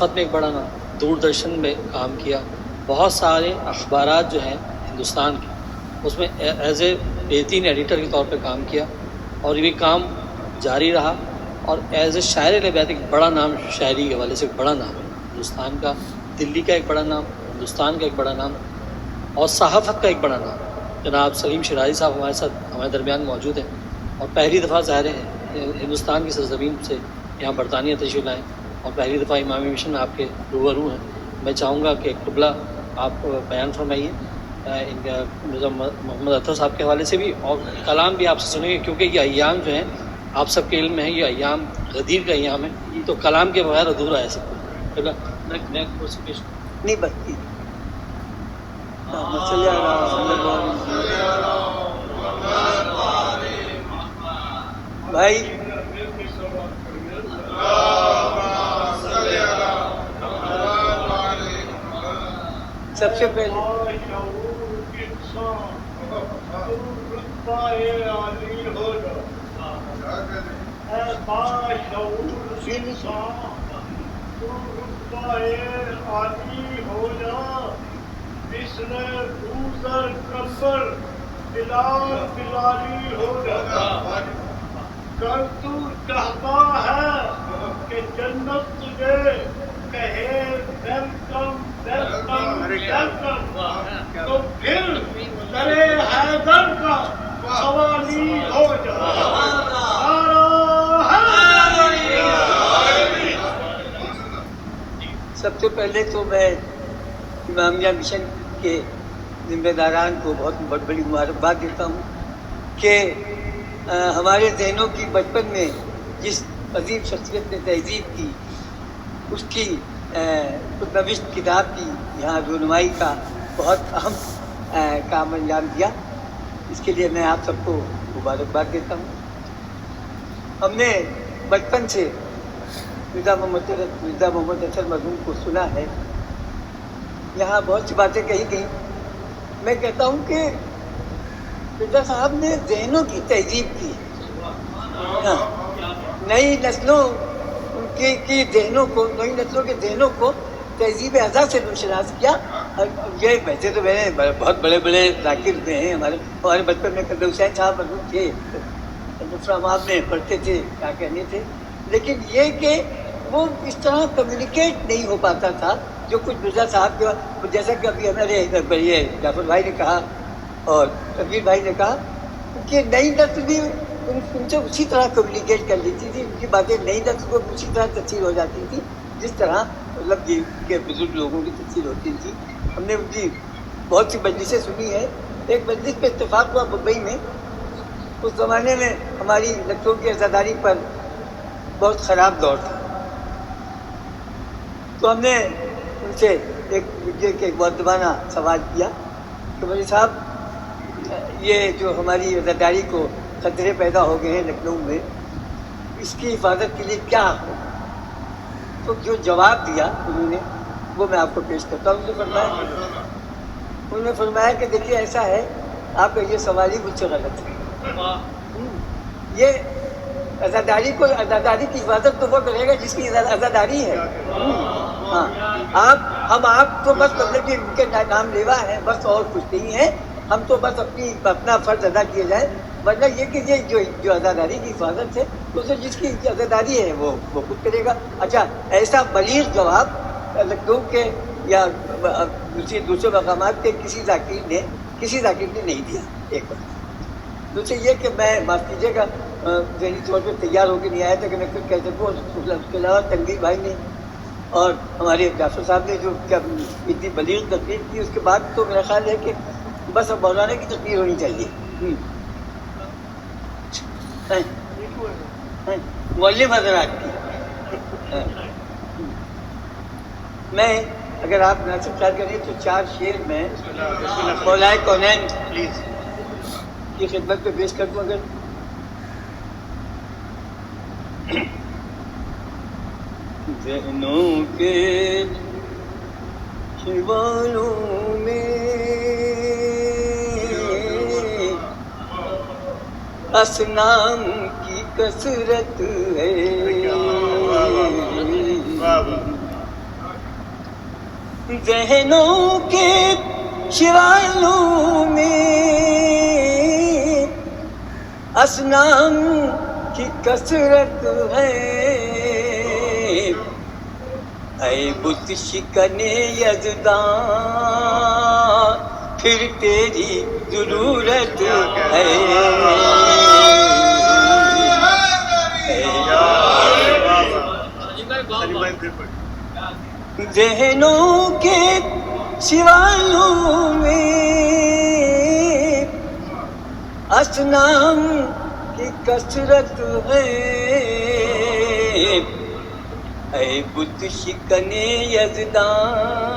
میں ایک بڑا نام، دوردرشن میں کام کیا، بہت سارے اخبارات جو ہیں ہندوستان کے اس میں ایز اے بہترین ایڈیٹر کے طور پہ کام کیا، اور یہ کام جاری رہا، اور ایز اے شاعر لبیت ایک بڑا نام، شاعری کے حوالے سے ایک بڑا نام ہے ہندوستان کا، دلی کا ایک بڑا نام، ہندوستان کا ایک بڑا نام، اور صحافت کا ایک بڑا نام۔ جناب سلیم شیرازی صاحب ہمارے ساتھ ہمارے درمیان موجود ہیں، اور پہلی دفعہ ظاہر ہے ہندوستان کی سرزمین سے یہاں برطانیہ تشریف لائیں، اور پہلی دفعہ امام مشن میں آپ کے روبرو ہیں۔ میں چاہوں گا کہ ایک ٹبلا آپ بیان فرمائیے ان کا مرزا محمد اطہر صاحب کے حوالے سے بھی، اور کلام بھی آپ سے سنیں گے، کیونکہ یہ ایام جو ہیں آپ سب کے علم میں ہے، یہ ایام غدیر کا ایام ہے، تو کلام کے بغیر ادھورا ہے سب کچھ۔ نہیں بچتی بھائی سب سے پہلے کر تو چاہتا ہے کہ جنت تجھے کہے ویلکم ویلکم ویلکم، تو پھر درے حیدر کا سوالی ہو جا۔ سب سے پہلے تو میں امامیہ مشن کے ذمہ داران کو بہت بڑی مبارکباد دیتا ہوں کہ ہمارے ذہنوں کی بچپن میں جس عظیم شخصیت نے تہذیب کی، اس کی نوشت کتاب کی یہاں رونمائی کا بہت اہم کام انجام دیا۔ اس کے لیے میں آپ سب کو مبارکباد دیتا ہوں۔ ہم نے بچپن سے مرزا محمد اطہر مرحوم کو سنا ہے، یہاں بہت سی باتیں کہی گئیں۔ میں کہتا ہوں کہ مرزا صاحب نے ذہنوں کی تہذیب کی، نئی نسلوں کی ذہنوں کو، نئی نسلوں کے ذہنوں کو تہذیب ازاں سے روشناس کیا۔ یہ ویسے تو میں نے بہت بڑے بڑے ذاکر ہوئے ہیں، ہمارے بچپن میں قدر حسین صاحب مرحوم تھے، مفرامات میں پڑھتے تھے، کیا کہنے تھے، لیکن یہ کہ وہ اس طرح کمیونیکیٹ نہیں ہو پاتا تھا جو کچھ مرزا صاحب کے، جیسا کہ ابھی ہمارے جعفر بھائی نے کہا اور تنویر بھائی نے کہا کہ نئی نسل بھی ان سے اسی طرح کمیونیکیٹ کر لیتی تھی، ان کی باتیں نئی نسل کو اسی طرح تفسیر ہو جاتی تھی جس طرح مطلب کے بزرگ لوگوں کی تفسیر ہوتی تھی۔ ہم نے ان کی بہت سی مجلسیں سنی ہیں۔ ایک مجلس پہ اتفاق ہوا ممبئی میں، اس زمانے میں ہماری لکھنؤ کی عزاداری پر بہت خراب دور تھا، تو ہم نے ان سے ایک مؤدبانہ سوال کیا کہ بھائی صاحب، یہ جو ہماری عزاداری کو خطرے پیدا ہو گئے ہیں لکھنؤ میں، اس کی حفاظت کے لیے کیا ہو؟ تو جو جواب دیا انہوں نے وہ میں آپ کو پیش کرتا ہوں۔ انہوں نے فرمایا کہ دیکھیے ایسا ہے، آپ کا یہ سوال ہی مجھ سے غلط ہے۔ یہ عزاداری کی حفاظت تو وہ کرے گا جس کی عزاداری ہے۔ ہاں، ہم آپ تو بس مطلب کہ ان کے نام لیوا ہیں، بس اور کچھ نہیں ہے، ہم تو بس اپنا فرض ادا کیے جائیں، ورنہ یہ کہ یہ جو عزاداری کی حفاظت ہے اسے جس کی عزاداری ہے وہ خود کرے گا۔ اچھا، ایسا بلیغ جواب لکھنؤ کے یا دوسرے مقامات کے کسی ذاکر نے نہیں دیا۔ ایک بات دوسرے یہ کہ میں معاف کیجیے گا، ذہنی طور پہ تیار ہو کے نہیں آیا تھا کہ میں کچھ کہہ سکوں، اس کے علاوہ تنویر بھائی نے اور ہمارے جعفر صاحب نے جو اتنی بلیغ تقریر کی، اس کے بعد تو میرا خیال ہے کہ بس اب مولانا کی تقریر ہونی چاہیے۔ معلم حضرات کی میں اگر آپ مناسب خیال کریں تو 4 شعر میں مولائے کونین پلیز کی خدمت پہ پیش کر دوں۔ اگر ذہنوں کے شوالوں میں اسنام کی کثرت ہے، ذہنوں کے شوالوں میں اصنام کی کثرت ہے، اے بت شکن یزدان پھر تیری ضرورت ہے، ذہنوں کے سوالوں میں اصنام کی کثرت ہے، اے بت شکن یزدان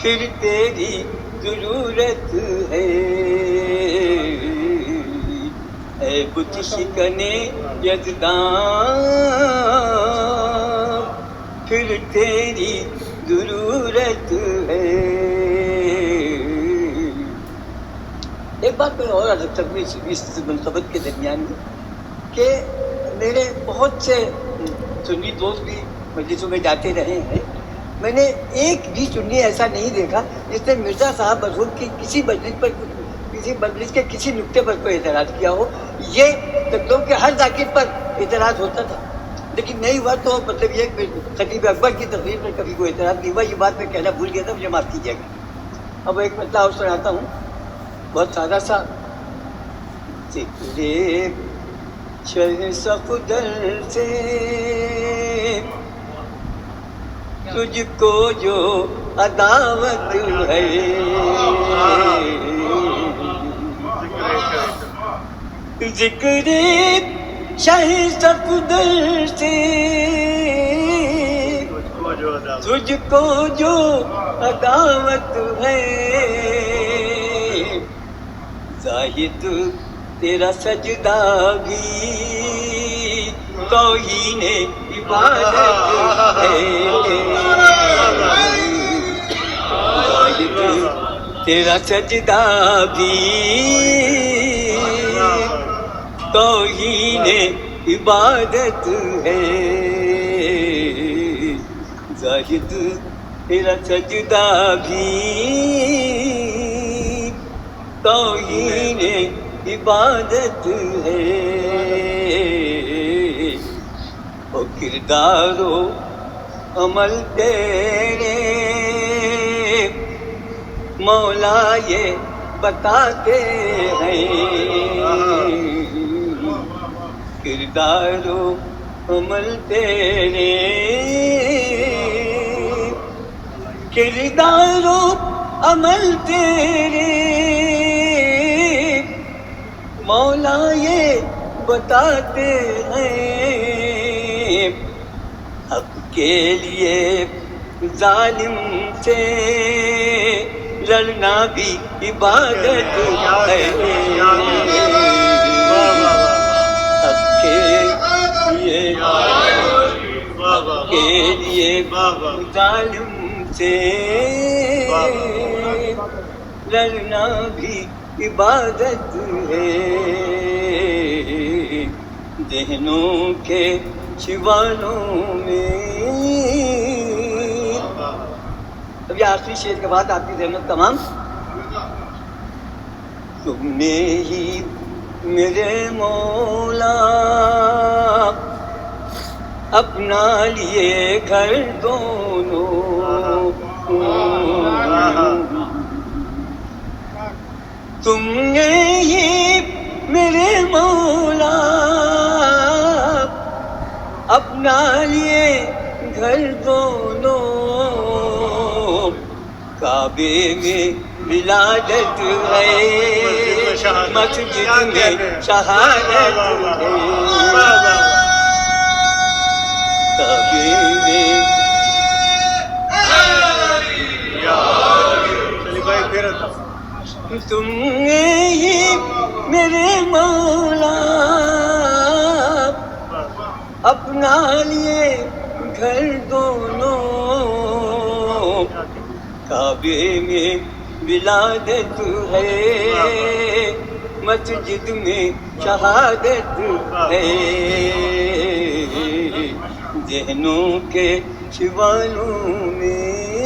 پھر تیری ضرورت ہے، اے بت شکن یزدان پھر تیری ضرورت ہے۔ ایک بات میں اور عرض کروں اس منقبت کے درمیان میں کہ میرے بہت سے سنی دوست بھی مجلسوں میں جاتے رہے ہیں، میں نے ایک بھی سنی ایسا نہیں دیکھا جس نے مرزا صاحب مرحوم کی کسی مجلس پر کسی مجلس کے کسی نکتے پر کوئی اعتراض کیا ہو۔ یہ لکھنؤ کے ہر ذاکر پر اعتراض ہوتا تھا، لیکن نہیں ہوا تو مطلب یہ خطیب اکبر کی تقریر پر کبھی کوئی اعتراض نہیں ہوا۔ یہ بات میں کہنا بھول گیا تھا، مجھے معاف کیجیے گا۔ اب ایک مطلب اور سناتا ہوں، بہت سادہ سا۔ ذکر شہ صفدر سے تجھ کو جو عداوت ہے، ذکر شہ صفدر سے تجھ کو جو عداوت ہے، زاہد تیرا سجدہ بھی توہین عبادت ہے، زاہد تیرا سجدہ بھی توہین عبادت ہے، زاہد تیرا سجدہ بھی توہین عبادت ہے، او کردار و عمل تیرے مولا یہ بتاتے ہیں، کردار و عمل تیرے کردار و عمل تیرے مولا یہ بتاتے ہیں، حق کے لیے ظالم سے لڑنا بھی عبادت ہے، حق کے لیے ظالم سے لڑنا بھی عبادت ہے، ذہنوں کے شوالوں میں۔ اب یہ آخری شعر کے بعد آپ کی ذہنت تمام۔ تم نے ہی میرے مولا اپنا لیے گھر دونوں، تم نے ہی میرے مولا اپنا لیے گھر دونوں، کعبے میں ولادت ہے، مسجد میں شہادت ہے، کعبے میں تم نے ہی میرے مولا اپنا لیے گھر دونوں، کعبے میں ولادت ہے، مسجد میں شہادت ہے، ذہنوں کے شوالوں میں